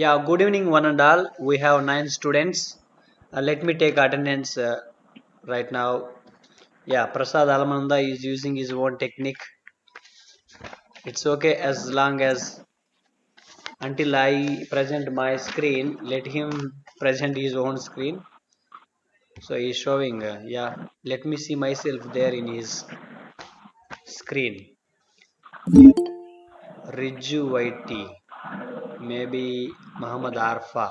Yeah, good evening, one and all. We have 9 students. Let me take attendance right now. Yeah, Prasad Alamanda is using his own technique. It's okay as long as until I present my screen, let him present his own screen. So he's showing, yeah, let me see myself there in his screen. Riju YT, maybe Muhammad Arfa.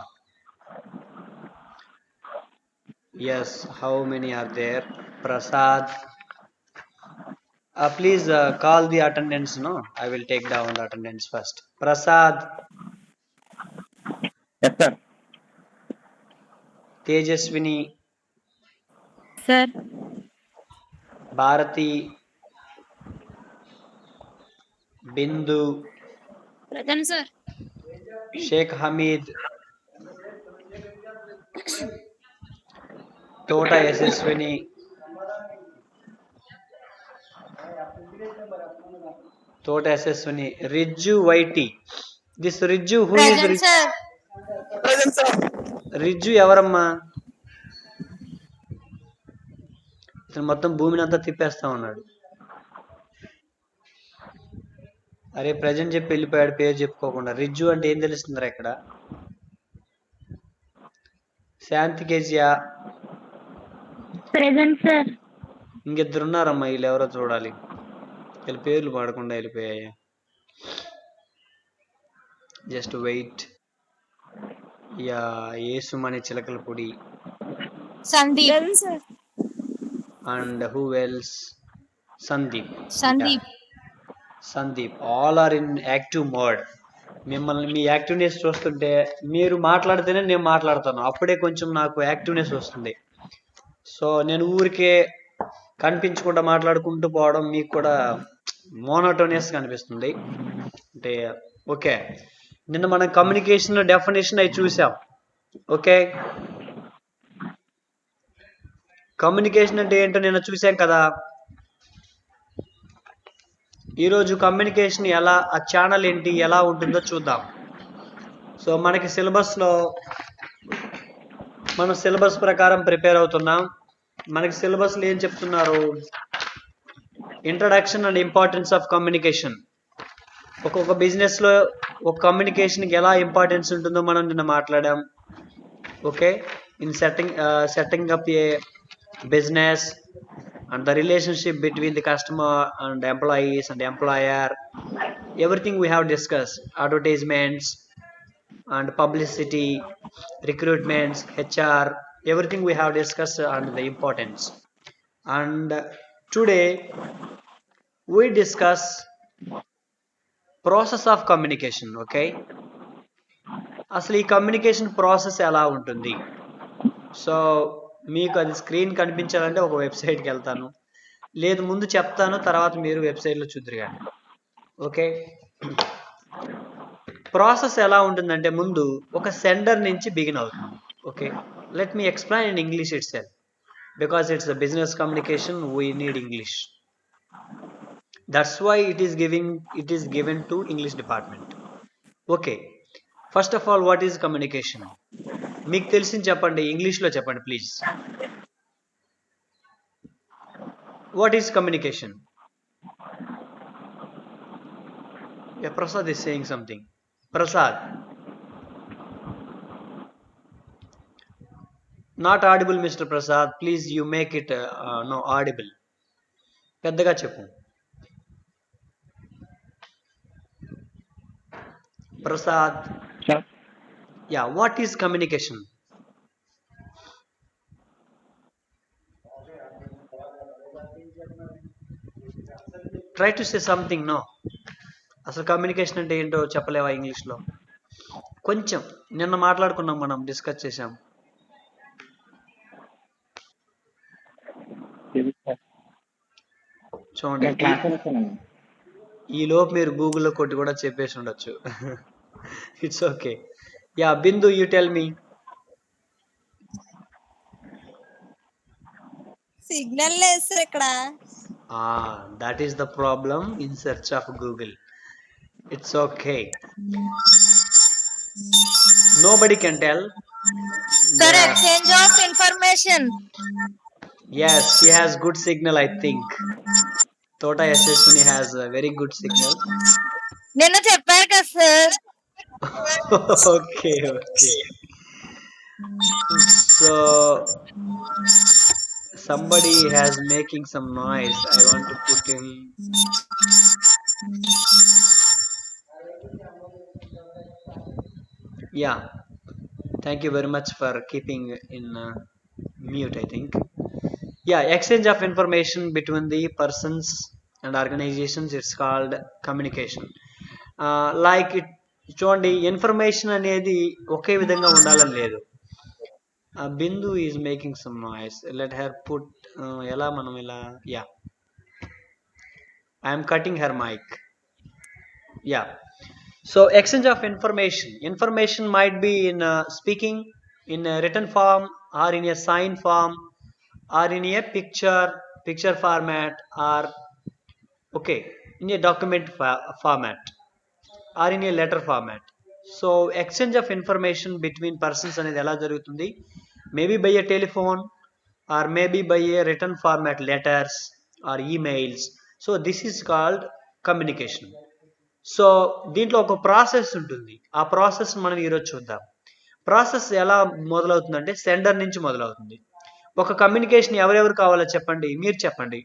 Yes, how many are there? Prasad. Please call the attendance. No, I will take down the attendance first. Prasad, Yes, sir. Tejaswini, Sir, Bharati, Bindu, present sir. Sheikh Hamid, Tota Yashaswini, Tota Yashaswini, Riju YT. This Riju, who is Present sir. Present, sir. Riju ఎవరమ్మా? ఇతను మొత్తం భూమిని అంతా తిప్పేస్తా ఉన్నాడు. అరే present చెప్పి వెళ్ళిపోయాడు పేరు చెప్పుకోకుండా. రిజ్జు అంటే ఏం తెలుస్తుందిరా ఇక్కడ? శాంతి కేజియా. Present sir. ఇంకిద్దరున్నారమ్మా, వీళ్ళు ఎవరో చూడాలి. వీళ్ళ పేర్లు పాడకుండా వెళ్ళిపోయాయి. Just wait. Yeah, Yesumani Chilakala పొడి. Sandeep. Present sir. And who else? Sandeep. Sandeep. Sandeep. All are in active mode. మిమ్మల్ని మీ యాక్టివ్నెస్ చూస్తుంటే మీరు మాట్లాడితేనే నేను మాట్లాడతాను, అప్పుడే కొంచెం నాకు యాక్టివ్నెస్ వస్తుంది. సో నేను ఊరికే కనిపించకుండా మాట్లాడుకుంటూ పోవడం మీకు కూడా మోనోటోనియస్ కనిపిస్తుంది అంటే. ఓకే, నిన్న మనం కమ్యూనికేషన్ డెఫినేషన్ అవి చూసాం. ఓకే, కమ్యూనికేషన్ అంటే ఏంటో నిన్న చూసాం కదా. ఈరోజు కమ్యూనికేషన్ ఎలా, ఆ ఛానల్ ఏంటి, ఎలా ఉంటుందో చూద్దాం. సో మనకి సిలబస్లో మనం సిలబస్ ప్రకారం ప్రిపేర్ అవుతున్నాం. మనకి సిలబస్లో ఏం చెప్తున్నారు? Introduction and importance of communication. ఒక్కొక్క బిజినెస్లో ఒక కమ్యూనికేషన్కి ఎలా ఇంపార్టెన్స్ ఉంటుందో మనం నిన్న మాట్లాడాం. Okay, in setting up A business and the relationship between the customer and employees and employer, everything we have discussed. Advertisements and publicity, recruitments, HR, everything we have discussed and the importance. And today we discuss process of communication. Okay, అసలు ఈ communication process ఎలా ఉంటుంది? So మీకు అది screen కనిపించాలంటే ఒక వెబ్సైట్కి వెళ్తాను, లేదు ముందు చెప్తాను, తర్వాత మీరు వెబ్సైట్లో చూద్దరు కానీ. ఓకే, ప్రాసెస్ ఎలా ఉంటుందంటే ముందు ఒక సెండర్ నుంచి బిగిన్ అవుతుంది. Okay, let me explain in English itself, because it's a business communication, we need English. That's why it is given to English department. Okay, first of all what is communication? మీకు తెలిసింది చెప్పండి, ఇంగ్లీష్లో చెప్పండి please. What is communication? Prasad is saying something. Prasad, not audible, Mr. Prasad. Please you make it no audible. పెద్దగా చెప్పు. Prasad. Sir. Yeah, what is communication? Try to say something. No, అసలు communication అంటే ఏంటో చెప్పలేవా ఇంగ్లీష్లో? కొంచెం నిన్న మాట్లాడుకున్నాం, మనం డిస్కస్ చేసాం. చూడండి, ఈ లోపు మీరు గూగుల్లో కొట్టి కూడా చెప్పేసి ఉండొచ్చు. It's okay. Yeah, Bindu, you tell me. Signal లేదు సార్ ఇక్కడ. That is the problem in search of Google. It's okay. Nobody can tell. Sir, Yeah. exchange of information. Yes, she has good signal, I think. Tota Yashaswini has a very good signal. నిన్న చెప్పారు కదా sir. Okay, okay. So somebody has making some noise. I want to put in. Yeah. Thank you very much for keeping in mute, I think. Yeah, exchange of information between the persons and organizations, it's called communication. Like it చూడండి, information అనేది ఒకే విధంగా ఉండాలని లేదు. Bindu is making some noise, let her put. ఎలా మనం ఇలా, yeah, I'm cutting her mic. Yeah, so exchange of information might be in speaking, in a written form, or in a sign form, or in a picture format, or okay, in a document format, or in a letter format. So exchange of information between persons అనేది ఎలా జరుగుతుంది? Maybe by a telephone, or maybe by a written format, letters or emails. So this is called communication. So దీంట్లో ఒక process ఉంటుంది. ఆ process మనం ఈరోజు చూద్దాం. ప్రాసెస్ ఎలా మొదలవుతుందంటే సెండర్ నుంచి మొదలవుతుంది. ఒక కమ్యూనికేషన్ ఎవరెవరు కావాలో చెప్పండి, మీరు చెప్పండి.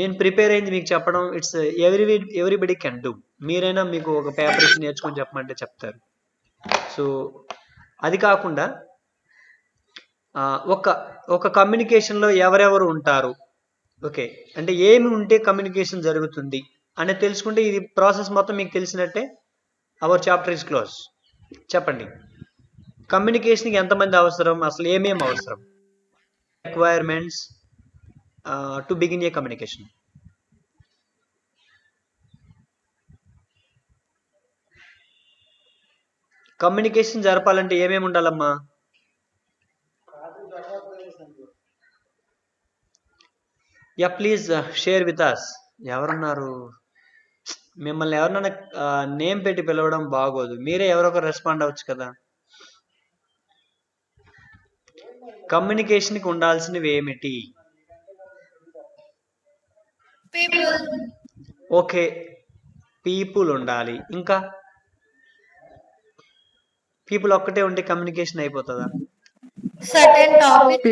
నేను ప్రిపేర్ అయింది మీకు చెప్పడం, ఇట్స్ ఎవ్రీబడి కెన్ డూ. మీరైనా మీకు ఒక పేపర్ ఇచ్చి నేర్చుకొని చెప్పమంటే చెప్తారు. సో అది కాకుండా ఒక కమ్యూనికేషన్లో ఎవరెవరు ఉంటారు, ఓకే, అంటే ఏమి ఉంటే కమ్యూనికేషన్ జరుగుతుంది అనేది తెలుసుకుంటే ఇది ప్రాసెస్ మొత్తం మీకు తెలిసినట్టే. Our chapter is close. చెప్పండి, కమ్యూనికేషన్కి ఎంతమంది అవసరం, అసలు ఏమేమి అవసరం, requirements to begin a communication. Communication జరపాలంటే ఏమేమి ఉండాలమ్మా? Yeah, please share with us. ఎవరున్నారు? మిమ్మల్ని ఎవరినైనా నేమ్ పెట్టి పిలవడం బాగోదు, మీరే ఎవరొకరు రెస్పాండ్ అవ్వచ్చు కదా. కమ్యూనికేషన్కి ఉండాల్సినవి ఏమిటి? ఓకే, పీపుల్ ఉండాలి. ఇంకా పీపుల్ ఒక్కటే ఉంటే కమ్యూనికేషన్ అయిపోతుందా? Certain topic.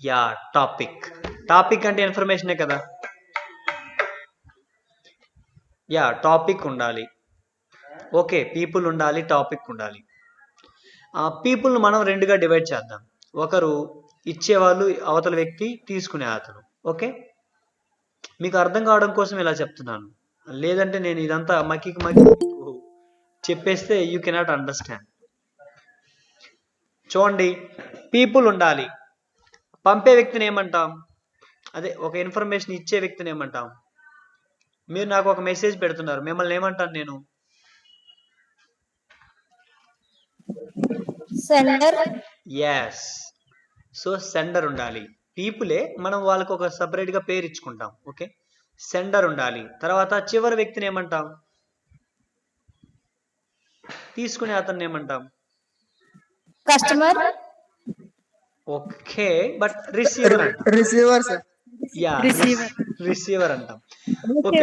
యా, టాపిక్ అంటే ఇన్ఫర్మేషనే కదా. యా, టాపిక్ ఉండాలి. ఓకే, పీపుల్ ఉండాలి, టాపిక్ ఉండాలి. పీపుల్ను మనం రెండుగా డివైడ్ చేద్దాం. ఒకరు ఇచ్చేవాళ్ళు, అవతల వ్యక్తి తీసుకునే అతను. ఓకే, మీకు అర్థం కావడం కోసం ఇలా చెప్తున్నాను, లేదంటే నేను ఇదంతా మక్కి చెప్పేస్తే యూ కెనాట్ అండర్స్టాండ్. చూడండి, పీపుల్ ఉండాలి. పంపే వ్యక్తిని ఏమంటాం? అదే ఒక ఇన్ఫర్మేషన్ ఇచ్చే వ్యక్తిని ఏమంటాం? మీరు నాకు ఒక మెసేజ్ పెడుతున్నారు, మిమ్మల్ని ఏమంటాను నేను? సెండర్. ఎస్, సో సెండర్ ఉండాలి. పీపులే, మనం వాళ్ళకి ఒక సపరేట్గా పేరు ఇచ్చుకుంటాం. ఓకే, సెండర్ ఉండాలి. తర్వాత చివరి వ్యక్తిని ఏమంటాం? తీసుకునే అతన్ని ఏమంటాం? కస్టమర్. ఓకే, బట్ రిసీవర్ అంటాం. యా, రిసీవర్ అంటాం. ఓకే,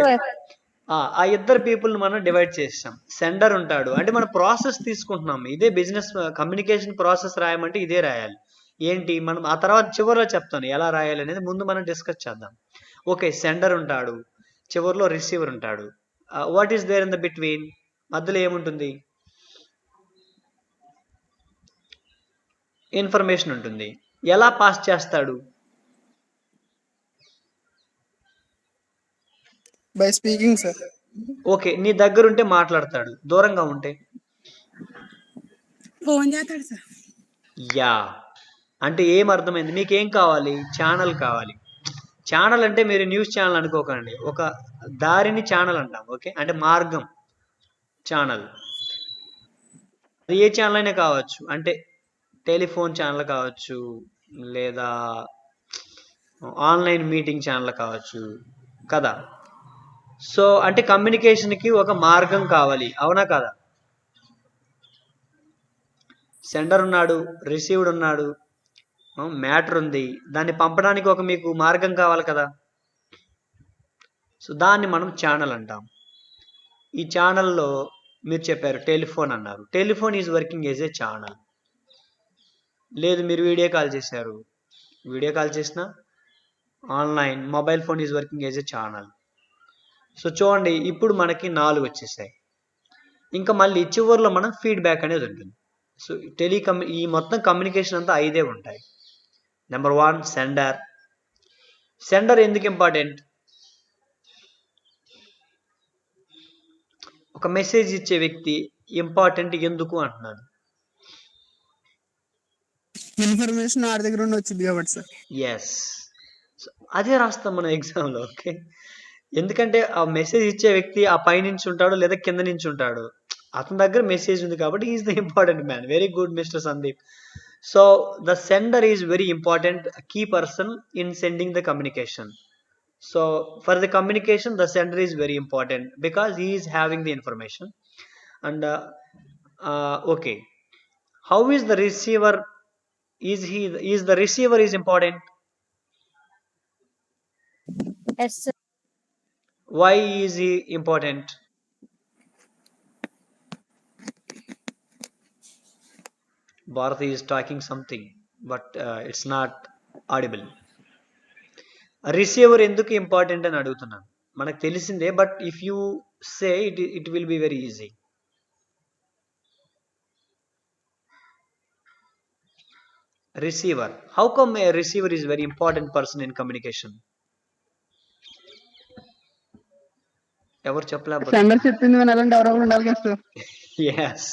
ఆ ఇద్దరు పీపుల్ మనం డివైడ్ చేసాం. సెండర్ ఉంటాడు అంటే మన ప్రాసెస్ తీసుకుంటున్నాం. ఇదే బిజినెస్ కమ్యూనికేషన్ ప్రాసెస్ రాయమంటే ఇదే రాయాలి. ఏంటి, మనం ఆ తర్వాత చివరిలో చెప్తాను ఎలా రాయాలి అనేది, ముందు మనం డిస్కస్ చేద్దాం. ఓకే, సెండర్ ఉంటాడు, చివరిలో రిసీవర్ ఉంటాడు. What is there in the between? మధ్యలో ఏముంటుంది? ఇన్ఫర్మేషన్ ఉంటుంది. ఎలా పాస్ చేస్తాడు? By speaking sir. ఓకే, నీ దగ్గర ఉంటే మాట్లాడతాడు, దూరంగా ఉంటే ఫోన్ చేస్తాడు సార్. యా, అంటే ఏం అర్థమైంది? మీకేం కావాలి? ఛానల్ కావాలి. ఛానల్ అంటే మీరు న్యూస్ ఛానల్ అనుకోకండి, ఒక దారిని ఛానల్ అంటాం. ఓకే, అంటే మార్గం ఛానల్. అది ఏ ఛానల్ అయినా కావచ్చు, అంటే టెలిఫోన్ ఛానల్ కావచ్చు, లేదా ఆన్లైన్ మీటింగ్ ఛానల్ కావచ్చు కదా. సో అంటే కమ్యూనికేషన్కి ఒక మార్గం కావాలి, అవునా కదా? సెండర్ ఉన్నాడు, రిసీవ్డ్ ఉన్నాడు, మ్యాటర్ ఉంది, దాన్ని పంపడానికి ఒక మీకు మార్గం కావాలి కదా. సో దాన్ని మనం ఛానల్ అంటాం. ఈ ఛానల్లో మీరు చెప్పారు టెలిఫోన్ అన్నారు. Telephone is working as a channel. లేదు మీరు వీడియో కాల్ చేశారు, వీడియో కాల్ చేసిన online mobile phone is working as a channel. So చూడండి ఇప్పుడు మనకి 4 వచ్చేసాయి. ఇంకా మళ్ళీ చివరిలో మనం ఫీడ్బ్యాక్ అనేది ఉంటుంది. సో ఈ మొత్తం కమ్యూనికేషన్ అంతా 5 ఉంటాయి. Number 1 sender. సెండర్ ఎందుకు ఇంపార్టెంట్? ఒక మెసేజ్ ఇచ్చే వ్యక్తి ఇంపార్టెంట్ ఎందుకు అంటున్నాను. ఇన్ఫర్మేషన్ ఆడి దగ్గర నుండి వచ్చింది కాబట్టి సార్. ఎస్, అదే రాస్తాం మనం ఎగ్జామ్లో. ఓకే, ఎందుకంటే ఆ మెసేజ్ ఇచ్చే వ్యక్తి ఆ పై నుంచి ఉంటాడు లేదా కింద నుంచి ఉంటాడు, అతని దగ్గర మెసేజ్ ఉంది కాబట్టి is the important man. Very good mister Sandeep. So the sender is very important key person in sending the communication. So for the communication, the sender is very important because he is having the information. And okay, how is the receiver? Is the receiver is important? Yes, sir. Why is he important? Bharati is talking something, but it's not audible. Receiver ఎందుకు important అని అడుగుతున్నాను. మనకు తెలిసిందే, but if you say it will be very easy. Receiver, how come A receiver is very important person in communication? ఎవరు చెప్పలేకపోతే sender చెప్పింది వినాలంటే ఎవరెవరు ఉండాలి కదా సార్. ఎస్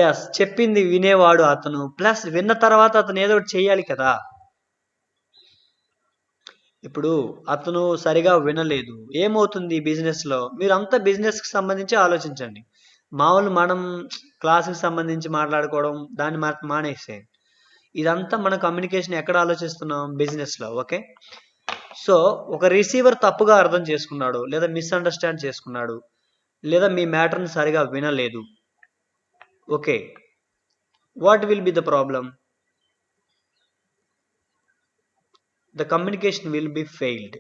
ఎస్, చెప్పింది వినేవాడు అతను, ప్లస్ విన్న తర్వాత అతను ఏదో ఒకటి చేయాలి కదా. ఇప్పుడు అతను సరిగా వినలేదు, ఏమవుతుంది బిజినెస్లో? మీరు అంతా బిజినెస్కి సంబంధించి ఆలోచించండి. మామూలు మనం క్లాస్కి సంబంధించి మాట్లాడుకోవడం దాన్ని మానేసేయండి. ఇదంతా మన కమ్యూనికేషన్ ఎక్కడ ఆలోచిస్తున్నాం? బిజినెస్లో. ఓకే, సో ఒక రిసీవర్ తప్పుగా అర్థం చేసుకున్నాడు, లేదా మిస్అండర్స్టాండ్ చేసుకున్నాడు, లేదా మీ మ్యాటర్ని సరిగా వినలేదు. Okay, what will be the problem? The communication will be failed.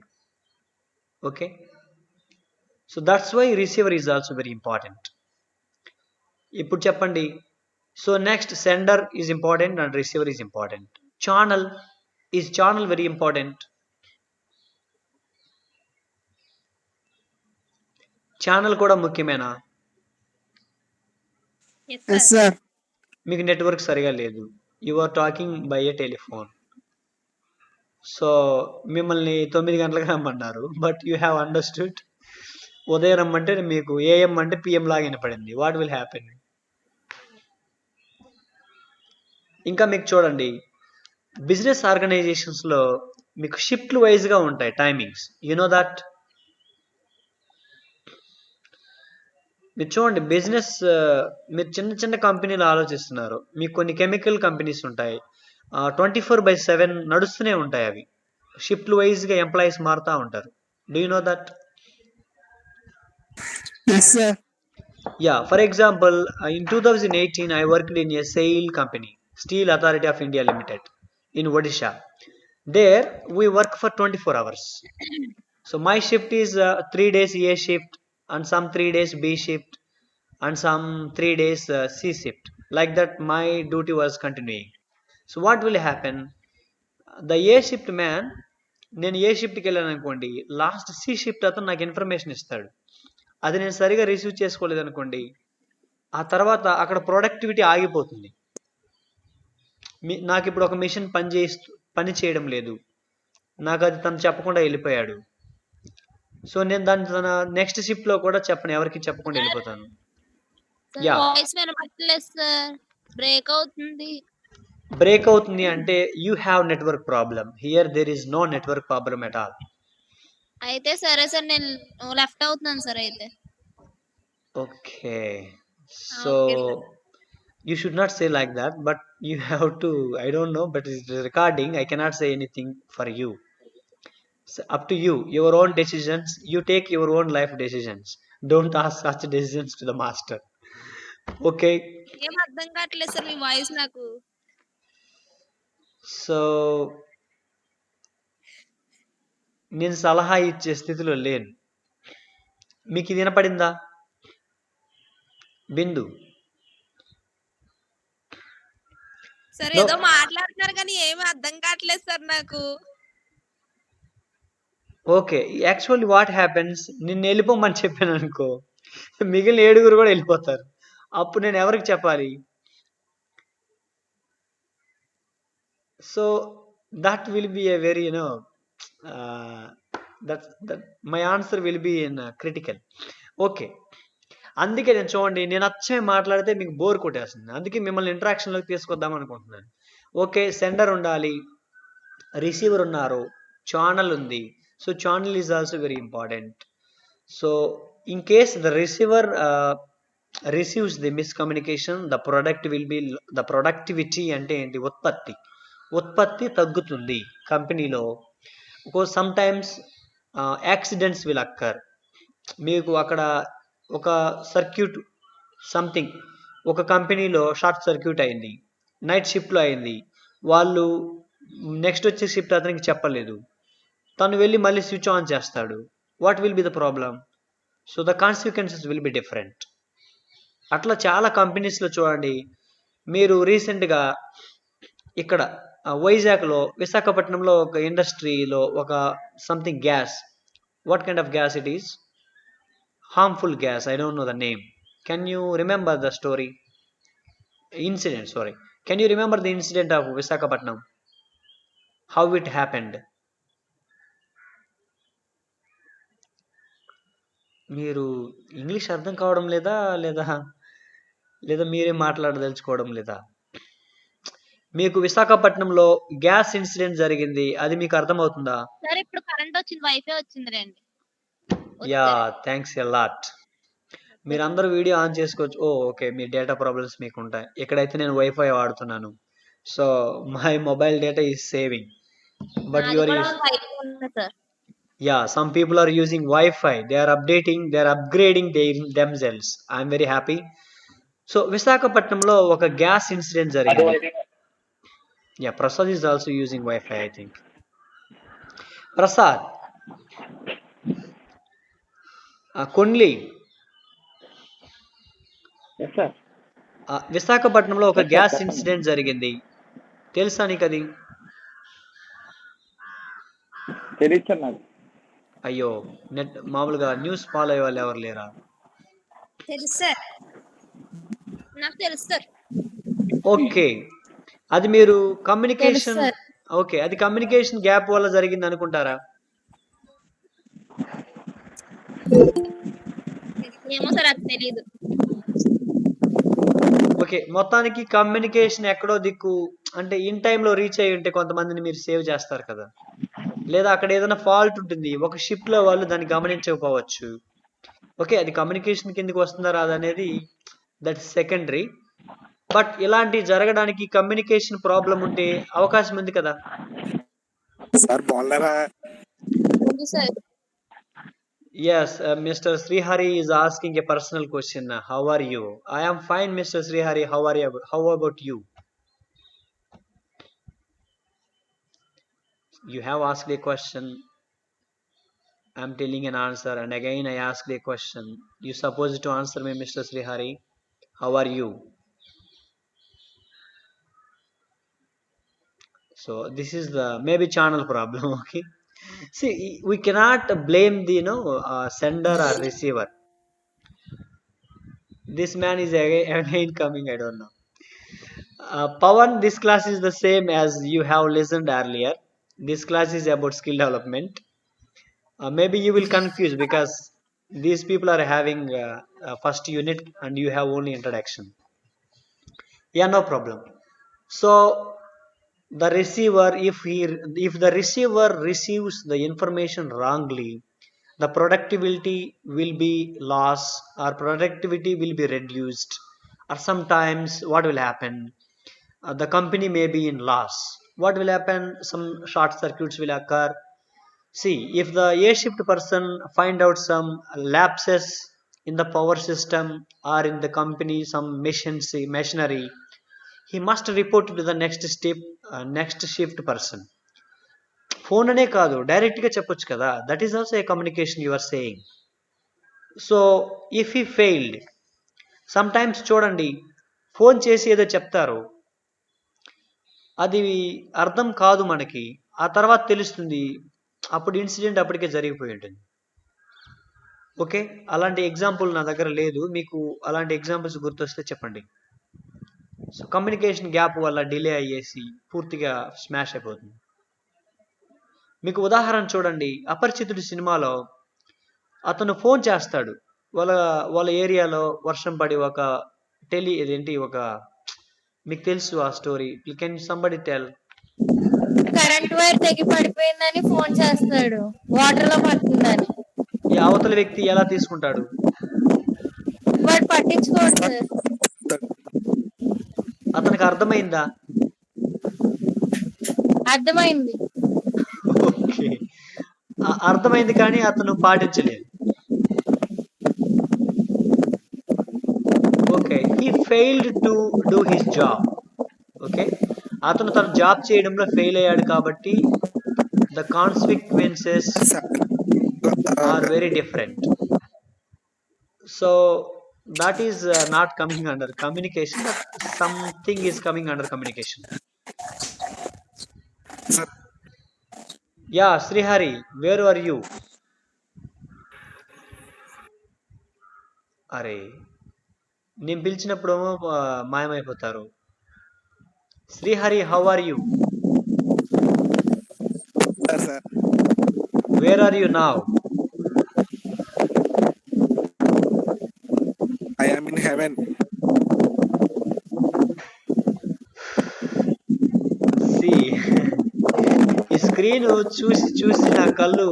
Okay, so that's why receiver is also very important. ఇప్పుడు చెప్పండి. So next sender is important and receiver is important. Is channel very important? Channel కూడా ముఖ్యమేనా? Yes sir. మీకు network సరిగా లేదు, you are talking by a telephone. So మిమ్మల్ని 9 గంటలకు రమ్మన్నారు, బట్ యూ హ్యావ్ అండర్స్టూడ్ ఉదయం రమ్మంటే మీకు ఏఎం అంటే పిఎం లాగా వినపడింది. What will happen? ఇంకా మీకు చూడండి, బిజినెస్ ఆర్గనైజేషన్స్లో మీకు షిఫ్ట్లు వైజ్గా ఉంటాయి టైమింగ్స్. You know that? మీరు చూడండి బిజినెస్, మీరు చిన్న చిన్న కంపెనీలు ఆలోచిస్తున్నారు, మీకు కొన్ని కెమికల్ కంపెనీస్ ఉంటాయి, 24/7 నడుస్తూనే ఉంటాయి. అవి షిఫ్ట్లు వైజ్గా ఎంప్లాయీస్ మారుతూ ఉంటారు. Do you know that? Yes sir. Yeah, for example, in 2018 I worked in a SAIL company, Steel Authority of India Limited, in Odisha. There we work for 24 hours. So my shift is 3 days A shift and some 3 days B shift and some 3 days C shift. Like that my duty was continuing. So what will happen? The A shift man, నేను ఏ షిఫ్ట్కి వెళ్ళాను అనుకోండి, last C shift అతను నాకు information ఇస్తాడు. అది నేను సరిగా receive చేసుకోలేదు అనుకోండి, ఆ తర్వాత అక్కడ ప్రొడక్టివిటీ ఆగిపోతుంది. నాకు ఇప్పుడు ఒక మిషన్ పని చేయడం లేదు, నాకు అది తను చెప్పకుండా వెళ్ళిపోయాడు. సో నేను దాన్ని తన నెక్స్ట్ షిఫ్ట్లో కూడా చెప్పను, ఎవరికి చెప్పకుండా వెళ్ళిపోతాను. యా, బ్రేక్ అవుతుంది అంటే you have network problem. Here there is no network problem at all. అయితే సరే సార్, నేను లెఫ్ట్ అవుతున్నాను సార్ అయితే. Okay, so you should not say like that, but you have to, I don't know, but it's recording, I cannot say anything for you. It's up to you, your own decisions, you take your own life decisions, don't ask such decisions to the master. Okay. ఏం అర్థం కావట్లేదు sir మీ voice నాకు. So నేను సలహా ఇచ్చే స్థితిలో లేను. మీకు ఇది వినపడిందా బిందు? Sir no. ఏదో మాట్లాడుతున్నారు కానీ ఏమీ అర్థం కావట్లేదు సార్ నాకు. ఓకే. యాక్చువల్లీ వాట్ హ్యాపెన్స్, నిన్ను వెళ్ళిపోమని చెప్పాను అనుకో, మిగిలిన 7 కూడా వెళ్ళిపోతారు. అప్పుడు నేను ఎవరికి చెప్పాలి? So that will be a very that my answer will be in critical. Okay. అందుకే నేను చూడండి, నేను అచ్చమే మాట్లాడితే మీకు బోర్ కొట్టేస్తుంది. అందుకే మిమ్మల్ని ఇంటరాక్షన్లోకి తీసుకొద్దాం అనుకుంటున్నాను. ఓకే, సెండర్ ఉండాలి, రిసీవర్ ఉన్నారు, ఛానల్ ఉంది. So channel is also very important. So in case the receiver receives the miscommunication, the productivity అంటే ఏంటి? ఉత్పత్తి తగ్గుతుంది కంపెనీలో. Some times accidents will అక్కర్. మీకు అక్కడ ఒక సర్క్యూట్ సంథింగ్, ఒక కంపెనీలో షార్ట్ సర్క్యూట్ అయింది, నైట్ షిఫ్ట్లో అయింది, వాళ్ళు నెక్స్ట్ వచ్చే షిఫ్ట్ అతనికి చెప్పలేదు, తను వెళ్ళి మళ్ళీ స్విచ్ ఆన్ చేస్తాడు. What will be the problem? So the consequences will be different. అట్లా చాలా కంపెనీస్లో చూడండి. మీరు రీసెంట్గా ఇక్కడ వైజాగ్లో, విశాఖపట్నంలో ఒక ఇండస్ట్రీలో ఒక something gas, what kind of gas it is? Harmful gas, I don't know the name. Can you remember the story? Incident, sorry. Can you remember the incident of Visakhapatnam? How it happened? మీరు English అర్థం కావడం లేదా లేదా లేదా మీరే మాట్లాడదలుచుకోవడం లేదా? మీకు విశాఖపట్నంలో గ్యాస్ ఇన్సిడెంట్ జరిగింది, అది మీకు అర్థమవుతుందా? సార్ ఇప్పుడు కరెంట్ వచ్చింది, వైఫై వచ్చింది రండి. Yeah, thanks a lot. మీరందరూ వీడియో ఆన్ చేసుకోవచ్చు. ఓకే, మీ డేటా ప్రాబ్లమ్స్ మీకు ఉంటాయి. ఇక్కడైతే నేను వైఫై వాడుతున్నాను. So my mobile data is saving, but నాది యువర్ కూడా వైఫై ఉంది sir. yeah, some people are using Wi-Fi, they are upgrading themselves. I'm very happy. So Visakhapatnamlo oka gas incident jarigindi. Yeah, Prasad is also using Wi-Fi, I think. Prasad, Kunli, yes sir. విశాఖపట్నంలో ఒక gas incident జరిగింది, తెలుసా నీకు అది? తెలియదు sir నాకు. అయ్యో, net మామూలుగా న్యూస్ ఫాలో అయ్యే వాళ్ళు ఎవరు లేరా? తెలుసు సార్, నాకు తెలుసు సార్. ఓకే, అది మీరు కమ్యూనికేషన్, తెలుసు సార్. ఓకే, అది కమ్యూనికేషన్ గ్యాప్ వల్ల జరిగింది అనుకుంటారా? ఏమో సార్, అది తెలియదు. ఓకే, మొత్తానికి కమ్యూనికేషన్ ఎక్కడో దిక్కు, అంటే ఇన్ టైంలో రీచ్ అయ్యి ఉంటే కొంతమందిని మీరు సేవ్ చేస్తారు కదా, లేదా అక్కడ ఏదైనా ఫాల్ట్ ఉంటుంది, ఒక షిప్లో వాళ్ళు దాన్ని గమనించకపోవచ్చు. ఓకే, అది కమ్యూనికేషన్ కిందకి వస్తుందా రాదా అనేది దట్ సెకండరీ. బట్ ఇలాంటి జరగడానికి కమ్యూనికేషన్ ప్రాబ్లం ఉంటే అవకాశం ఉంది కదా. సార్ బాగున్నారా? ఉంది sir. Yes, Mr. Srihari is asking a personal question. How are you? I am fine, Mr. Srihari. How are you? How about you? You have asked a question, I am telling an answer, and again I asked a question. You supposed to answer me, Mr. Srihari. How are you? So this is the maybe channel problem. Okay, see, we cannot blame the sender or receiver. This man is again coming, I don't know. Pawan, this class is the same as you have listened earlier. This class is about skill development. Maybe you will confuse because these people are having first unit and you have only introduction. Yeah, no problem. So the receiver, if the receiver receives the information wrongly, the productivity will be lost or productivity will be reduced, or sometimes what will happen, the company may be in loss. What will happen? Some short circuits will occur. See, if the A shift person find out some lapses in the power system or in the company some machinery, he must report to the next shift person. Phone అనే కాదు, డైరెక్ట్గా చెప్పొచ్చు కదా. That is also a communication you are saying. So if he failed, some times చూడండి, phone చేసి ఏదో చెప్తారు, అది అర్థం కాదు మనకి, ఆ తర్వాత తెలుస్తుంది, అప్పుడు ఇన్సిడెంట్ అప్పటికే జరిగిపోయి ఉంటుంది. ఓకే, అలాంటి ఎగ్జాంపుల్ నా దగ్గర లేదు, మీకు అలాంటి ఎగ్జాంపుల్స్ గుర్తొస్తే చెప్పండి. సో కమ్యూనికేషన్ గ్యాప్ వల్ల డిలే అయ్యేసి పూర్తిగా స్మాష్ అయిపోతుంది. మీకు ఉదాహరణ చూడండి, అపరిచితుడు సినిమాలో అతను ఫోన్ చేస్తాడు, వాళ్ళ ఏరియాలో వర్షం పడి ఒక ఒక మీకు తెలుసు ఆ story, can somebody tell? Current wire తెగి పడిపోయిందని ఫోన్ చేస్తాడు, వాటర్ లో పడుతుందని. ఈ అవతల వ్యక్తి ఎలా తీసుకుంటాడు? వాడు పట్టించుకోడు సార్. అతనికి అర్థమైందా? అర్థమైంది. ఓకే, అర్థమైంది కానీ అతను పాటించలేదు. Okay, he failed to do his job. Okay, అతను తన జాబ్ చేయడంలో ఫెయిల్ అయ్యాడు కాబట్టి the consequences are very different. So that is not coming under communication, but something is coming under communication. Sir. Yeah, Srihari, where are you? అరే, నేను పిలిచినప్పుడు మాయమైపోతారు. Srihari, how are you? Sir. Where are you now? I am in heaven. See, ఈ screen చూసి చూసి నా కళ్ళు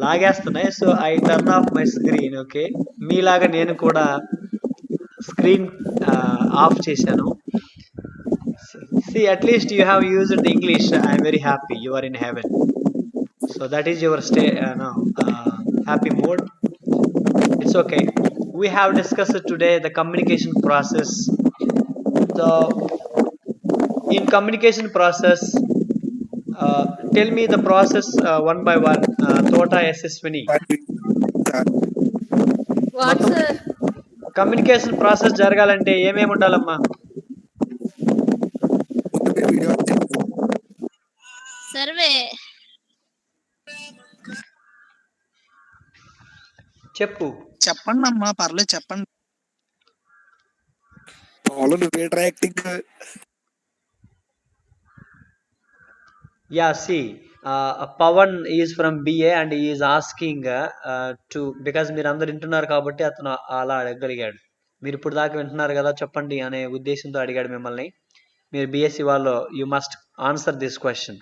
లాగేస్తున్నాయి. So I turn off my screen. Okay, మీలాగా నేను కూడా స్క్రీన్ ఆఫ్ చేశాను. See, at least you have used the English. I am very happy. You are in heaven. So that is your happy mode. It's okay. We have discussed today the communication process. So in communication process, tell me the process one by one. Tota Yashaswini. What sir? Communication process జరగాలంటే ఏమేమి ఉండాలమ్మా? Video survey. చెప్పు. చెప్పండి అమ్మా, పర్లేదు చెప్పండి. వాళ్ళు నువ్వేట్రా acting. Yeah, see, Pawan is from BA and he is asking to, because మీరు అందరు వింటున్నారు కాబట్టి అతను అలా అడగగలిగాడు. మీరు ఇప్పుడు దాకా వింటున్నారు కదా, చెప్పండి అనే ఉద్దేశంతో అడిగాడు మిమ్మల్ని. మీరు బిఎస్సి వాళ్ళు, you must answer this question.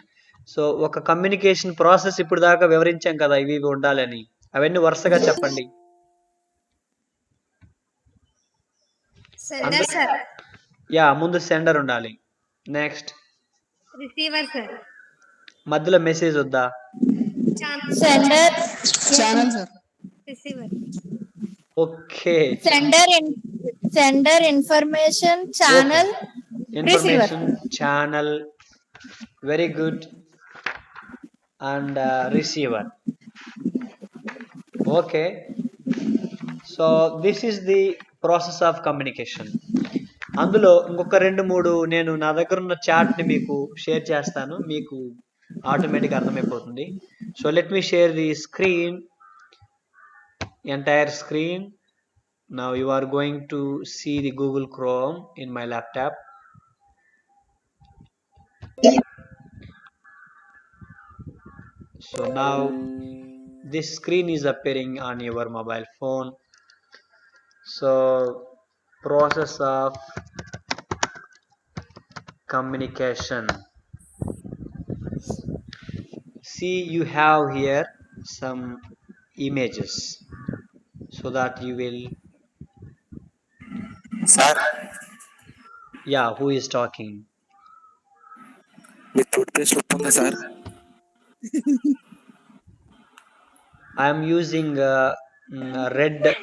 So ఒక కమ్యూనికేషన్ ప్రాసెస్ ఇప్పుడు దాకా వివరించాం కదా, ఇవి ఉండాలని, అవన్నీ వరుసగా చెప్పండి. యా, ముందు సెండర్ ఉండాలి. Next receiver sir. మధ్యలో మెసేజ్ వద్దా? Sender, channel sir. Receiver. Okay, sender information, channel, information, channel, very good, and receiver. Okay, so this is the process of communication. అందులో ఇంకొక 2-3 నేను నా దగ్గర ఉన్న చార్ట్ని మీకు షేర్ చేస్తాను, మీకు ఆటోమేటిక్ అర్థమైపోతుంది. So let me share the screen, entire screen. Now you are going to see the Google Chrome in my laptop. So now this screen is appearing on your mobile phone. So process of communication. See, you have here some images so that you will. Sir. Yeah, who is talking? మీ toothpaste ఉప్పు ఉందా sir? I am using red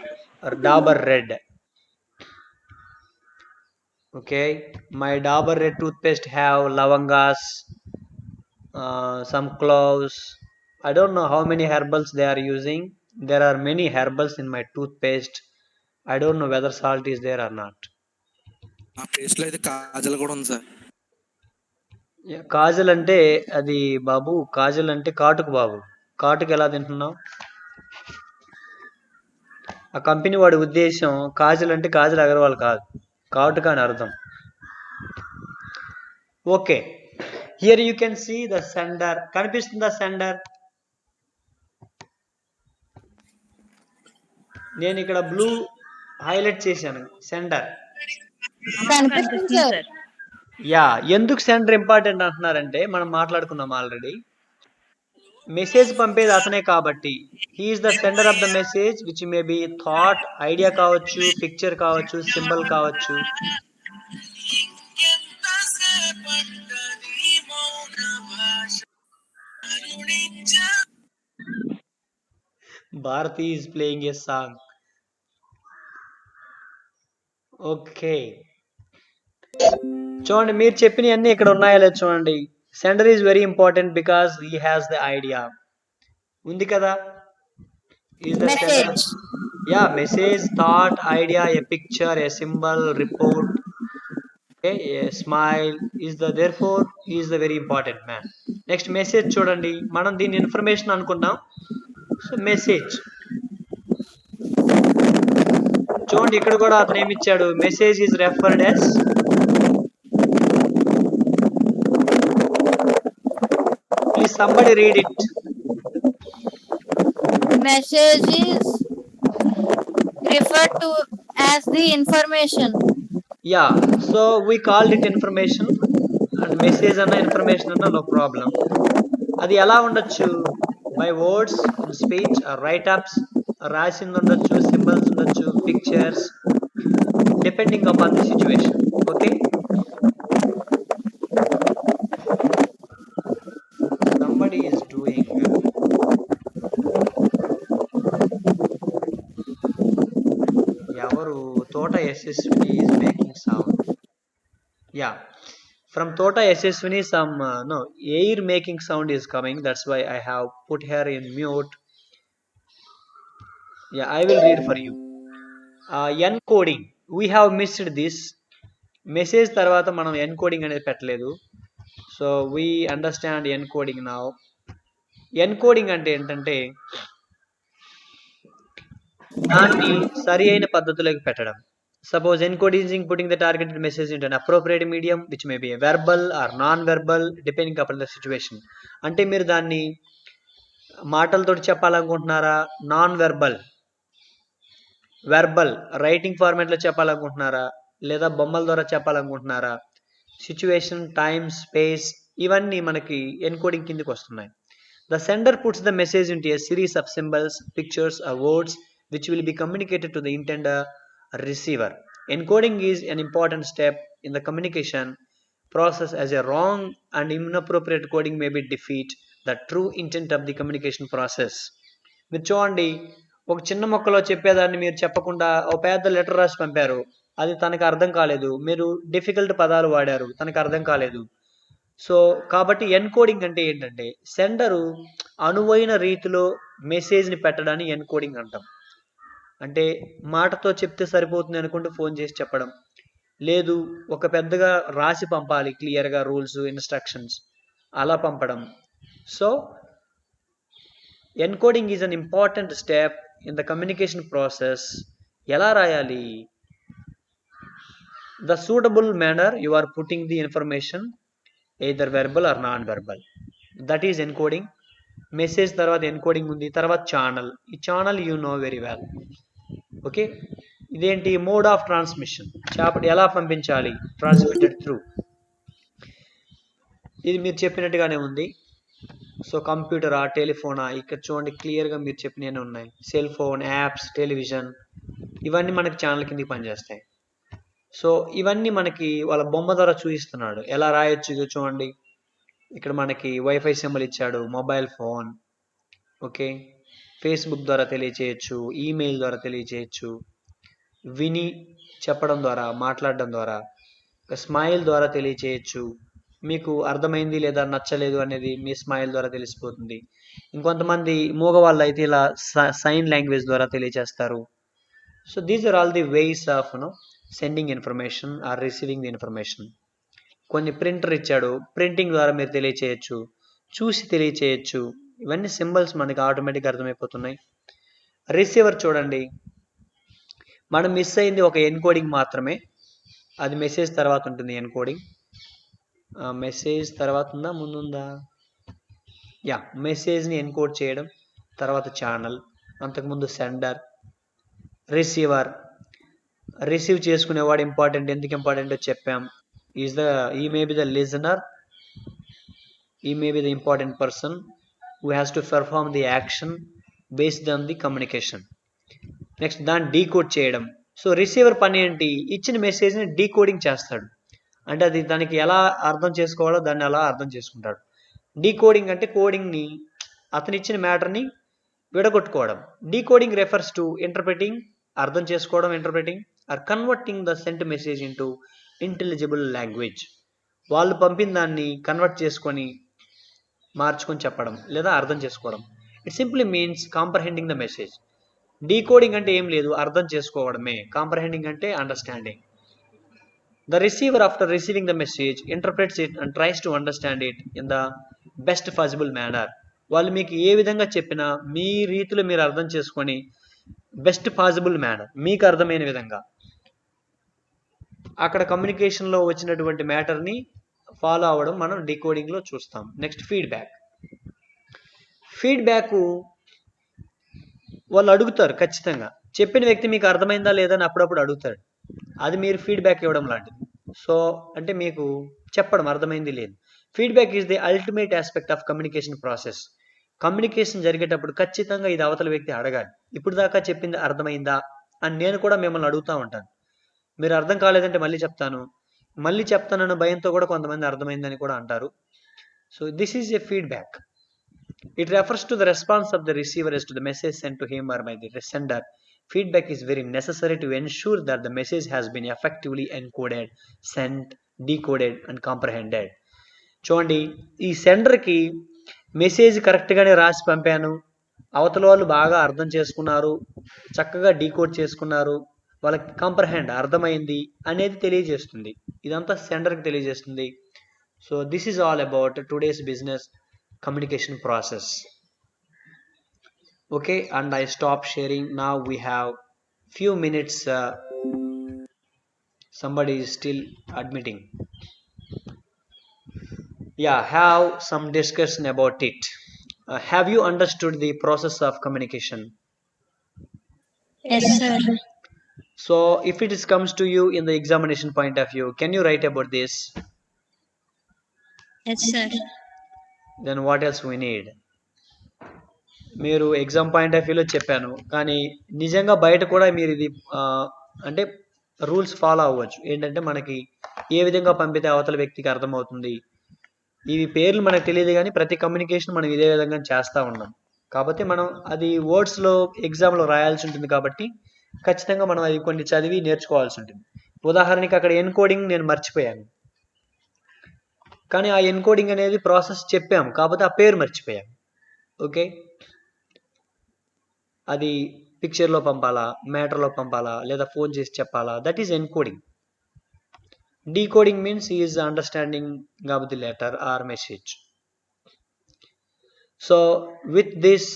or Dabur red. Okay, my Dabur red toothpaste have lavangas, some cloves. I don't know how many herbals they are using. There are many herbals in my toothpaste. I don't know whether salt is there or not. ఆ paste లో అయితే కాజల్ కూడా ఉంది sir. Kajal అంటే అది బాబు, కాజల్ అంటే కాటుకు బాబు. కాటుకు ఎలా తింటున్నావు? ఆ కంపెనీ వాడి ఉద్దేశం కాజల్ అంటే కాజల్ అగర్వాల్ కాదు, కాటుక అని అర్థం. Okay, here you can see the sender. కనిపిస్తుందా సెండర్? నేను ఇక్కడ బ్లూ హైలైట్ చేశాను సెండర్. కనిపిస్తుంది సార్. యా, ఎందుకు సెండర్ ఇంపార్టెంట్ అంటున్నారంటే మనం మాట్లాడుకున్నాం ఆల్రెడీ. మెసేజ్ పంపేది అతనే కాబట్టి he is the sender of the message, which may be thought, idea కావచ్చు, పిక్చర్ కావచ్చు, సింబల్ కావచ్చు. Bharati is playing a song. Okay, చూడండి మీరు చెప్పినవన్నీ ఇక్కడ ఉన్నాయో లేదు చూడండి. Sender is very important because he has the idea. ఉంది కదా? Is the sender. Message. Yeah, message, thought, idea, A picture, A symbol, report, a smile is the therefore is the very important man. Next message చూడండి, మనం దీన్ని information అనుకున్నాం. So message చూడండి, ఇక్కడ కూడా అతను ఏమి ఇచ్చాడు? Message is referred as, please somebody read it. Message is referred to as the information. Yeah, so we called it information, and message అన్న information అన్న no problem. అది ఎలా ఉండొచ్చు? By words, speech, write ups, రాసింది ఉండొచ్చు, symbols ఉండొచ్చు, pictures, depending upon the situation. Okay, somebody is doing ఎవరు? తోట యశస్విని is making sound. Yeah, from Tota Yashaswini some no air making sound is coming. That's why I have put her in mute. Yeah, I will read for you. Encoding, we have missed this. Message తర్వాత మనం encoding అనేది పెట్టలేదు. So we understand encoding now. Encoding అంటే ఏంటంటే దాన్ని సరి అయిన పద్ధతిలోకి పెట్టడం. Suppose encoding putting the targeted message into an appropriate medium, which may be a verbal or non-verbal, depending upon the situation. అంటే మీరు దాన్ని మాటలతో చెప్పాలనుకుంటున్నారా, నాన్ వెర్బల్, వెర్బల్ రైటింగ్ ఫార్మాట్లో చెప్పాలనుకుంటున్నారా, లేదా బొమ్మల ద్వారా చెప్పాలనుకుంటున్నారా, సిచ్యువేషన్, టైమ్, స్పేస్, ఇవన్నీ మనకి ఎన్కోడింగ్ కిందకి వస్తున్నాయి. The sender puts the message into a series of symbols, pictures, or words which will be communicated to the intended receiver. Encoding is an important step in the communication process, as a wrong and inappropriate coding may be defeat the true intent of the communication process. మీరు చూడండి, ఒక చిన్న మొక్కలో చెప్పేదాన్ని మీరు చెప్పకుండా ఒక పెద్ద లెటర్ రాసి పంపారు, అది తనకు అర్థం కాలేదు. మీరు డిఫికల్ట్ పదాలు వాడారు, తనకు అర్థం కాలేదు. సో కాబట్టి ఎన్కోడింగ్ అంటే ఏంటంటే సెండరు అనువైన రీతిలో మెసేజ్ని పెట్టడాన్ని ఎన్కోడింగ్ అంటాం. అంటే మాటతో చెప్తే సరిపోతుంది అనుకుంటూ ఫోన్ చేసి చెప్పడం లేదు, ఒక పెద్దగా రాసి పంపాలి క్లియర్గా రూల్స్, ఇన్స్ట్రక్షన్స్, అలా పంపడం. So encoding is an important step in the communication process. ఎలా రాయాలి? The suitable manner you are putting the information, either verbal or non-verbal, that is encoding. Message తర్వాత ఎన్కోడింగ్ ఉంది, తర్వాత ఛానల్. ఈ channel you know very well. Okay, ఇదేంటి? Mode of transmission, ఎలా పంపించాలి? Transmitted through. ఇది మీరు చెప్పినట్టుగానే ఉంది. సో కంప్యూటరా, టెలిఫోనా, ఇక్కడ చూడండి క్లియర్గా మీరు చెప్పినవి ఉన్నాయి. సెల్ ఫోన్, యాప్స్, టెలివిజన్, ఇవన్నీ మనకి ఛానల్ కిందకి పనిచేస్తాయి. సో ఇవన్నీ మనకి వాళ్ళ బొమ్మ ద్వారా చూపిస్తున్నాడు ఎలా రాయొచ్చు. చూడండి, ఇక్కడ మనకి వైఫై సింబల్ ఇచ్చాడు, మొబైల్ ఫోన్, ఓకే, ఫేస్బుక్ ద్వారా తెలియచేయచ్చు, ఈమెయిల్ ద్వారా తెలియచేయచ్చు, విని చెప్పడం ద్వారా, మాట్లాడడం ద్వారా, స్మైల్ ద్వారా తెలియచేయచ్చు. మీకు అర్థమైంది లేదా నచ్చలేదు అనేది మీ స్మైల్ ద్వారా తెలిసిపోతుంది. ఇంకొంతమంది మూగవాళ్ళు అయితే ఇలా సైన్ లాంగ్వేజ్ ద్వారా తెలియచేస్తారు. So these are all the ways of sending information or receiving the information. కొన్ని ప్రింటర్ ఇచ్చాడు, ప్రింటింగ్ ద్వారా మీరు తెలియచేయచ్చు, చూసి తెలియచేయచ్చు. ఇవన్నీ సింబల్స్ మనకి ఆటోమేటిక్గా అర్థమైపోతున్నాయి. రిసీవర్ చూడండి, మనం మిస్ అయింది ఒక ఎన్కోడింగ్ మాత్రమే. అది మెసేజ్ తర్వాత ఉంటుంది ఎన్కోడింగ్. మెసేజ్ తర్వాత ఉందా ముందుందా? యా, మెసేజ్ని ఎన్కోడ్ చేయడం, తర్వాత ఛానల్, అంతకుముందు సెండర్, రిసీవర్. రిసీవ్ చేసుకునేవాడు ఇంపార్టెంట్. ఎందుకు ఇంపార్టెంటో చెప్పాం. ఈ మే బి ద లిజనర్, ఈ may be the important person who has to perform the action based on the communication. Next దాన్ని డీకోడ్ చేయడం. సో రిసీవర్ పని ఏంటి? ఇచ్చిన మెసేజ్ని డీకోడింగ్ చేస్తాడు. అంటే అది దానికి ఎలా అర్థం చేసుకోవాలో దాన్ని అలా అర్థం చేసుకుంటాడు. డీకోడింగ్ అంటే కోడింగ్ని, అతను ఇచ్చిన మ్యాటర్ని విడగొట్టుకోవడం. డీకోడింగ్ రెఫర్స్ టు ఇంటర్ప్రెటింగ్, అర్థం చేసుకోవడం, interpreting or converting the sent message into intelligible language. వాళ్ళు పంపిన దాన్ని కన్వర్ట్ చేసుకొని మార్చుకొని చెప్పడం లేదా అర్థం చేసుకోవడం. It simply means comprehending the message. Decoding అంటే ఏం లేదు, అర్థం చేసుకోవడమే. కాంప్రహెండింగ్ అంటే understanding. The receiver after receiving the message interprets it and tries to understand it in the best possible manner. వాళ్ళు మీకు ఏ విధంగా చెప్పినా మీ రీతిలో మీరు అర్థం చేసుకొని బెస్ట్ పాసిబుల్ మేనర్, మీకు అర్థమైన విధంగా అక్కడ కమ్యూనికేషన్లో వచ్చినటువంటి మ్యాటర్ని ఫాలో అవ్వడం మనం డీకోడింగ్లో చూస్తాం. Next feedback. ఫీడ్బ్యాక్ వాళ్ళు అడుగుతారు ఖచ్చితంగా. చెప్పిన వ్యక్తి మీకు అర్థమైందా లేదా అని అప్పుడప్పుడు అడుగుతాడు. అది మీరు ఫీడ్బ్యాక్ ఇవ్వడం లాంటిది. సో అంటే మీకు చెప్పడం అర్థమైంది లేదు. Feedback is the ultimate aspect of communication process. Communication జరిగేటప్పుడు ఖచ్చితంగా ఇది అవతల వ్యక్తి అడగాలి. ఇప్పుడు దాకా చెప్పింది అర్థమైందా అని నేను కూడా మిమ్మల్ని అడుగుతూ ఉంటాను. మీరు అర్థం కాలేదంటే మళ్ళీ చెప్తానన్న భయంతో కూడా కొంతమంది అర్థమైందని కూడా అంటారు. So this is a feedback. It refers to the response of the receiver as to the message sent to him or by the sender. Feedback is very necessary to ensure that the message has been effectively encoded, sent, decoded and comprehended. చూడండి, ఈ సెండర్కి message కరెక్ట్గానే రాసి పంపాను, అవతల వాళ్ళు బాగా అర్థం చేసుకున్నారు, చక్కగా డీకోడ్ చేసుకున్నారు, వాళ్ళకి కాంప్రహెండ్ అర్థమైంది అనేది తెలియజేస్తుంది. ఇదంతా సెండర్కి తెలియజేస్తుంది. So this is all about today's business communication process. Okay, and I stop sharing now. We have few minutes. Somebody is still admitting. Yeah, have some discussion about it. Have you understood the process of communication? Yes, sir. So if it is comes to you in the examination point of view, can you write about this? Yes, sir. Then what else we need? మీరు exam point of వ్యూలో చెప్పాను, కానీ నిజంగా బయట కూడా మీరు ఇది అంటే రూల్స్ ఫాలో అవ్వచ్చు. ఏంటంటే మనకి ఏ విధంగా పంపితే అవతల వ్యక్తికి అర్థమవుతుంది. ఇవి పేర్లు మనకు తెలియదు, కానీ ప్రతి కమ్యూనికేషన్ మనం ఇదే విధంగా చేస్తూ ఉన్నాం. కాబట్టి మనం అది వర్డ్స్లో ఎగ్జామ్లో రాయాల్సి ఉంటుంది. కాబట్టి ఖచ్చితంగా మనం అది కొన్ని చదివి నేర్చుకోవాల్సి ఉంటుంది. ఉదాహరణకి అక్కడ ఎన్కోడింగ్ నేను మర్చిపోయాను, కానీ ఆ ఎన్కోడింగ్ అనేది ప్రాసెస్ చెప్పాము, కాకపోతే ఆ పేరు మర్చిపోయాము. ఓకే, అది పిక్చర్లో పంపాలా, మ్యాటర్లో పంపాలా, లేదా ఫోన్ చేసి చెప్పాలా, that is encoding. Decoding means is understanding of the letter or message. So with this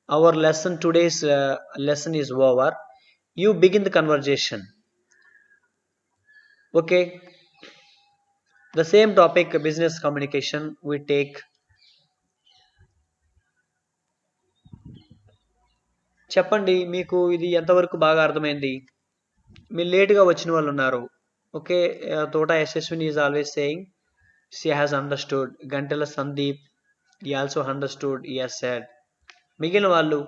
our lesson, today's lesson is over. You begin the conversation. Okay, the same topic, business communication, we take. చెప్పండి, మీకు ఇది ఎంతవరకు బాగా అర్థమైంది? మీరు లేట్గా వచ్చిన వాళ్ళు ఉన్నారు. Okay, Tota Yashaswini is always saying she has understood. Gantela Sandeep, he also understood, he has said. మిగిలిన వాళ్ళు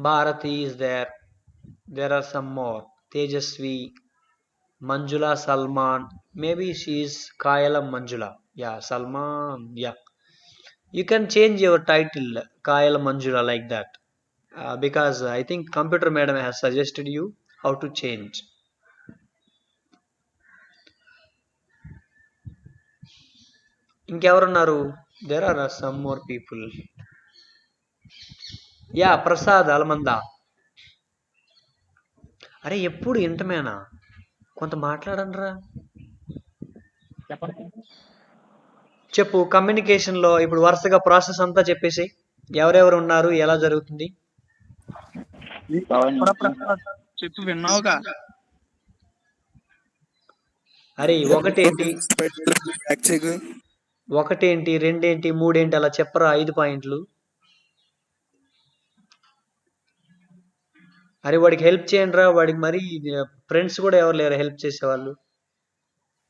Bharati is there. There are some more. Tejasvi, Manjula Salman, maybe she is Kayalam Manjula. Yeah, Salman. Yeah. You can change your title, Kayal Manjula, like that. Because I think computer madam has suggested you how to change. ఇంకెవరున్నారు? There are some more people. Yeah, Prasad అలమందా. అరే ఎప్పుడు ఇంటమేనా? కొంత మాట్లాడండిరా. చెప్పండి. చెప్పు communication లో ఇప్పుడు వరుసగా process అంతా చెప్పేసి ఎవరెవరు ఉన్నారు ఎలా జరుగుతుంది. పవన్ ప్రసాద్ చెప్పు విన్నావుగా. అరే ఒకటేంటి బ్యాక్ చెక్. ఒకటేంటి రెండేంటి మూడేంటి అలా చెప్పరా 5 పాయింట్లు. అరే వాడికి హెల్ప్ చేయండి రా, వాడికి మరి ఫ్రెండ్స్ కూడా ఎవరు లేరు హెల్ప్ చేసేవాళ్ళు.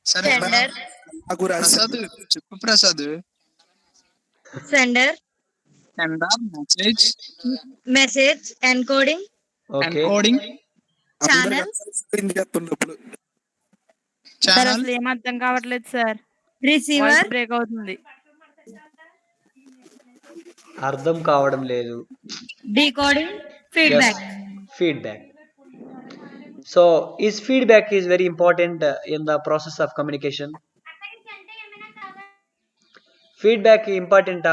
సరే సెండర్ నాకు ప్రసాద్ చెప్పు Prasad. Sender send message message encoding okay encoding channel చెప్తున్నప్పుడు సార్ ఛానల్ అసలు ఏం అర్థం కావట్లేదు సార్, రిసీవర్ వాయిస్ బ్రేక్ అవుతుంది. అర్థం కావడం లేదు. Decoding feedback. Feedback. So is feedback is very important in the process of communication. Feedback important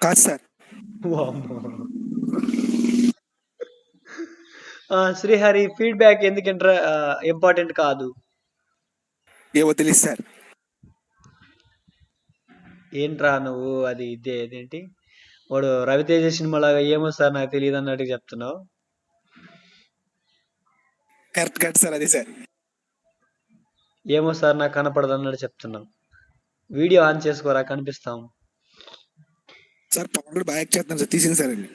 కాదు సార్. శ్రీహరి ఫీడ్బ్యాక్ ఎందుకంటే ఇంపార్టెంట్ కాదు. ఏమో తెలియదు సార్. ఏంట్రా నువ్వు అది ఇదేంటి వాడు రవితేజ సినిమాలాగా ఏమో సార్ నాకు తెలియదు అన్నట్టు చెప్తున్నావు. కరెక్ట్ సార్, అదే సార్. ఏమో సార్ నాకు కనపడదు అన్నట్టు చెప్తున్నావు. వీడియో ఆన్ చేసుకోరా కనిపిస్తాం. సార్ పవన్ కూడా బాగా యాక్ట్ చేస్తాను సార్, తీసింది సార్ అండి.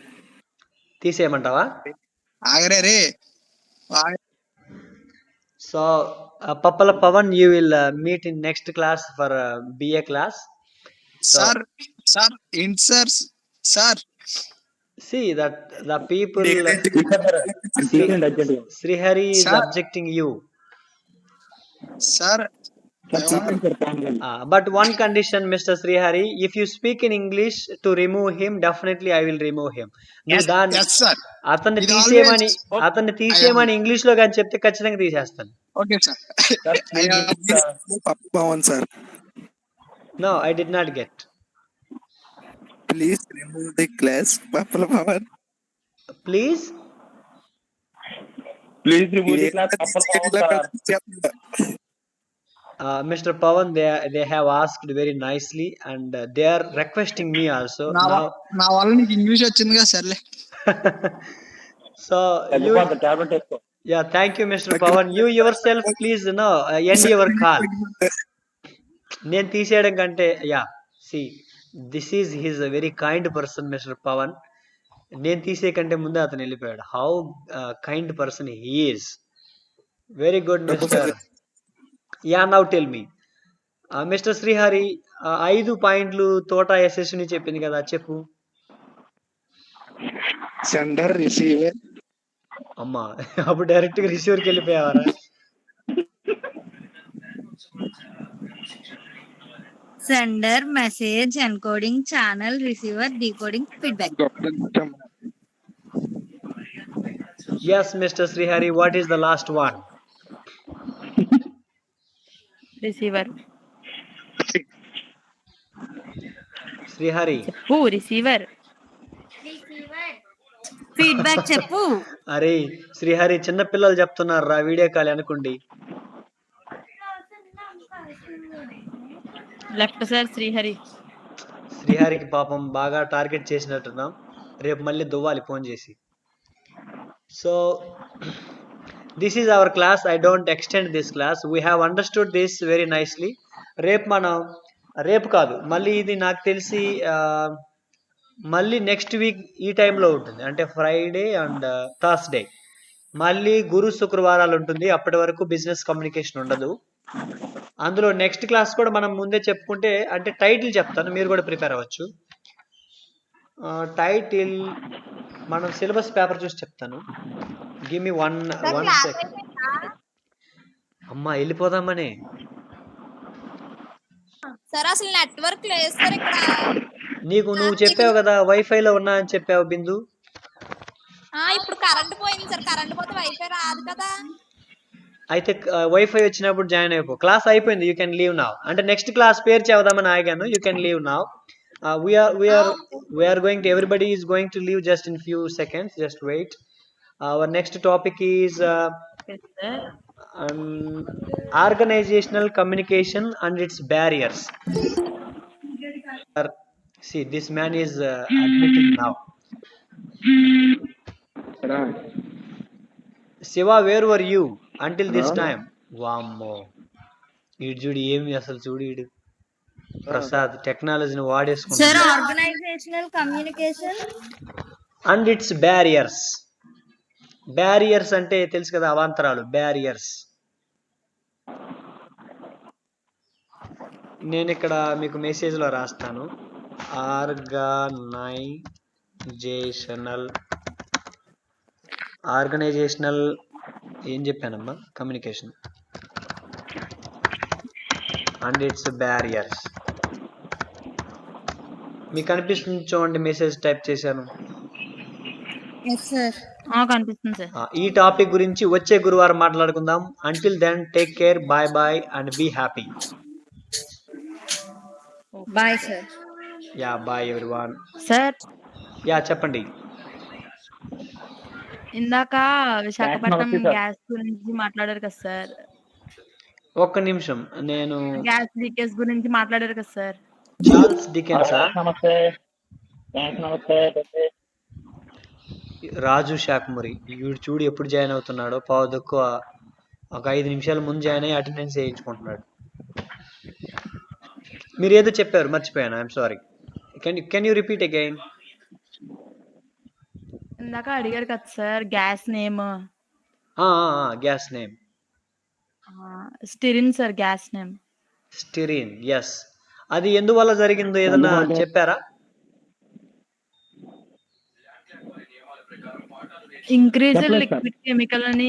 తీసేయమంటావా? ఆగరే రే. So Pappala Pawan you will meet in next class for BA class. Sir sir ఏంటి sir sir See that the people తీసేయండి urgent. Srihari is Sir. objecting you. Sir sir Pawan. But one condition, Mr. Srihari, if you speak in English to remove him, definitely I will remove him. నువ్వు దాన్ని yes sir. అతన్ని It తీసేయమని always- అతన్ని తీసేయమని English లో కానీ చెప్తే ఖచ్చితంగా తీసేస్తాను. Okay sir. Pawan sir No, I did not get. Please remove the class. Pappala Pawan Please, please remove the class. Mr. Pawan, they have asked very nicely and they are requesting me also. Now, నా వల్ల నీకు English వచ్చిందిగా సర్లే. so you, tablet వేసుకో. yeah, thank you, Mr. Pawan. You yourself, please, end your call. నేను తీసేయడం కంటే see, this is his a very kind person, Mr. Pawan. నేను తీసే కంటే ముందే అతను వెళ్ళిపోయాడు. How kind person he is. Very good, Mr. Yeah, now tell me. Mr. Srihari, 5 పాయింట్లు తోట యశస్విని చెప్పింది కదా, చెప్పు. Sender receiver. అమ్మా అప్పుడు డైరెక్ట్ గా రిసీవర్కి వెళ్ళిపోయావారా? Sender message encoding channel receiver decoding feedback. Yes, Mr. Srihari, what is the last one? Receiver. Srihari. Receiver. Feedback చెప్పు. అరే శ్రీహరి చిన్న పిల్లలు చెప్తున్నారు రా, వీడియో కాల్ అనుకోండి. Left sir Srihari. శ్రీహరికి పాపం బాగా టార్గెట్ చేసినట్టున్నాం, రేపు మళ్ళీ దువ్వాలి ఫోన్ చేసి. So this is our class. I don't extend this class. We have understood this very nicely. రేపు కాదు మళ్ళీ ఇది నాకు తెలిసి మళ్ళీ నెక్స్ట్ వీక్ ఈ టైంలో ఉంటుంది, అంటే ఫ్రైడే అండ్ థర్స్డే. మళ్ళీ గురు శుక్రవారాలు ఉంటుంది. అప్పటి వరకు బిజినెస్ కమ్యూనికేషన్ ఉండదు. అందులో నెక్స్ట్ క్లాస్ కూడా మనం ముందే చెప్పుకుంటే, అంటే టైటిల్ చెప్తాను, మీరు కూడా ప్రిపేర్ అవ్వచ్చు. టైటిల్ మనం సిలబస్ పేపర్ చూసి చెప్తాను. Give me one second. అమ్మా వెళ్ళిపోదామని. సార్ అసలు నెట్వర్క్ లేదు సార్ ఇక్కడ. నువ్వు చెప్పావు కదా వైఫైలో ఉన్నా అని చెప్పావు బిందు. ఇప్పుడు కరెంట్ పోయింది సార్. కరెంట్ పోతే వైఫై రాదు కదా. అయితే వైఫై వచ్చినప్పుడు జాయిన్ అయిపో. క్లాస్ అయిపోయింది, యూ కెన్ లీవ్ నౌ. అంటే నెక్స్ట్ క్లాస్ పేరు చెబుదామని ఆగాను. You can leave now. we are going to, everybody is going to leave just in few seconds. Just wait. Our next topic is Okay, sir. organizational communication and its barriers. See, this man is admitting now. Shiva, where were you until this time? Vammo, ఈడు చూడు ఏమి అసలు చూడు ఈడు ప్రసాద్ టెక్నాలజీని sir వాడేసుకుంటాడు. Organisational communication and its barriers. Barriers అంటే తెలుసు కదా, అవాంతరాలు, బ్యారియర్స్. నేను ఇక్కడ మీకు మెసేజ్ లో రాస్తాను. ఆర్గనైజేషనల్ ఏం చెప్పానమ్మా, కమ్యూనికేషన్ అండ్ ఇట్స్ బ్యారియర్స్. మీకు కనిపిస్తుంది చూడండి, మెసేజ్ టైప్ చేశాను. Yes sir. కనిపిస్తుంది సార్. ఈ టాపిక్ గురించి వచ్చే గురువారం మాట్లాడుకుందాం. Until then take care, bye bye and be happy. Bye sir. Yeah bye everyone. Sir yeah చెప్పండి. ఇందాక విశాఖపట్నం నమస్తే సార్. గ్యాస్ గురించి మాట్లాడారు కదా సార్. ఒక్క నిమిషం, నేను గ్యాస్ లీకేజ్ గురించి మాట్లాడారు కదా సార్. చార్ల్స్ డికెన్సా, నమస్తే. నమస్తే. రాజు శాఖమురి, వీడు చూడు ఎప్పుడు జాయిన్ అవుతున్నాడో. పావు తక్కువ ఒక 5 నిమిషాల ముందు జాయిన్ అయ్యి అటెండెన్స్ వేయించుకుంటున్నాడు. మీరు ఏదో చెప్పారు, మర్చిపోయాను. I'm sorry. Can you repeat again? ఇందాక అడిగారు కదా sir gas name. Gas name styrene sir, gas name styrene. Yes, అది ఎందువల్ల జరిగిందో ఏదన్నా చెప్పారా? ఇంక్రీజ్ చెప్పలేదు సార్. లిక్విడ్ కెమికల్ అని